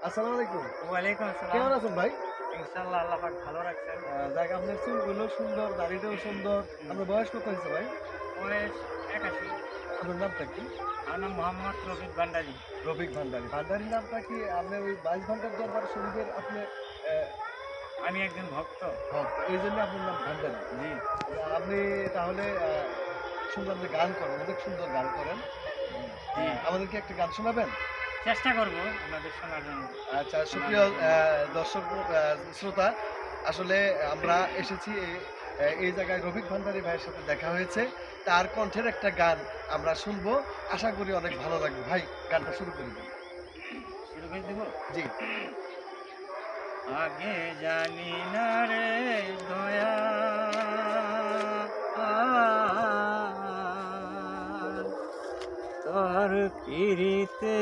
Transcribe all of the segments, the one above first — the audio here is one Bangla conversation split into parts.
আসসালামু আলাইকুম। ওয়ালাইকুম আসসালাম। কেমন আছেন ভাই? ইনশাআল্লাহ আল্লাহ পাক ভালো রাখছেন। যাক আপনার চুলগুলো সুন্দর, দাড়িটাও সুন্দর। আপনার বয়স কত হয়েছে ভাই? বয়স 81। আপনার নামটা কি? আমার নাম মোহাম্মদ রফিক ভান্ডারী। রফিক ভান্ডারী। ভান্ডারী নামটা কি আপনি ওই 22 ঘন্টার দরবার শরীফের আপনি আমি একজন ভক্ত। ভক্ত, এইজন্য আপনার নাম ভান্ডারী। জি, আপনি তাহলে শুনলাম যে গান করেন, অনেক সুন্দর গান করেন। জি। আমাদেরকে একটা গান শোনাবেন? চেষ্টা করব আপনাদের শোনার জন্য। আচ্ছা, সুপ্রিয় দর্শক শ্রোতা, আসলে আমরা এসেছি এই জায়গায় রফিক ভান্ডারী ভাইয়ের সাথে দেখা হয়েছে। তার কণ্ঠের একটা গান আমরা শুনবো। আশা করি অনেক ভালো লাগবে। ভাই, গানটা শুরু করে দিন। শুরু করে দেব? জি। আগে জানি না রে দয়া তোর পিরিতে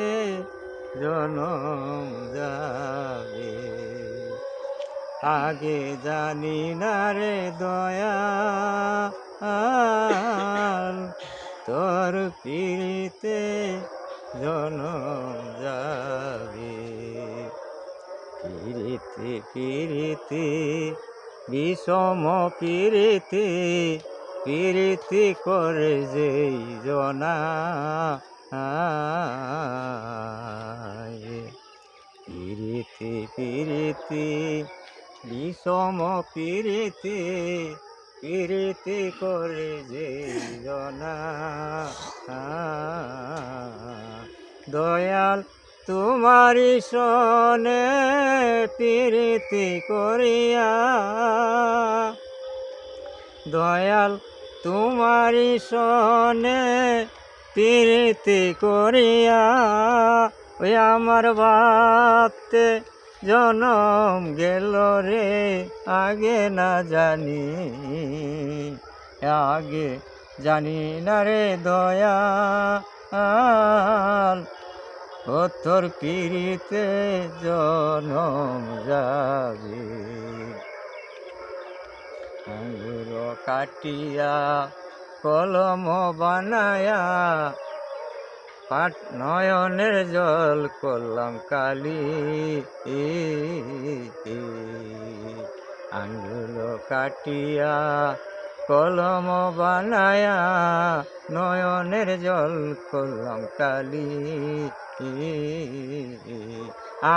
জনম যাবে। আগে জানি না রে দয়া তোর পিরিতে জনম যাবে। পিরিতে পিরিতে বিষম পিরিতে পিরিতি করে যেই জনা পিরিতি পিরিতি বিষম পিরিতি পিরিতি করে যেই জনা দয়াল তোমারি সনে প্রীতি করিয়া দয়াল তোমারি সনে প্রীতি করিয়া ওই আমার বাতে জনম গেল রে আগে না জানি আগে জানি না রে দয়াল ও তোর পিরিতে জনম যাবে। আঙ্গুর কাটিয়া কলম বানায়া পাট নয়নের জল করলাম কালি আঙ্গুল কাটিয়া কলম বানায়া নয়নের জল করলাম কালি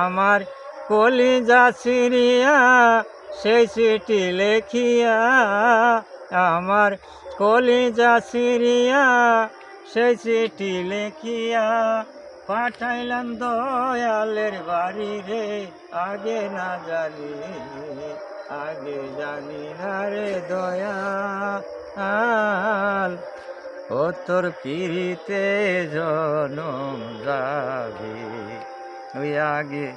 আমার কলিজা ছিড়িয়া সেই চিঠি লেখিয়া আমার কলিজা ছিড়িয়া সেই চিঠি লেখিয়া পাঠাইলাম দয়ালের বাড়ি রে আগে না জানি আগে জানি না রে দয়াল ও তোর পিরিতে জনম যাবে ওই আগে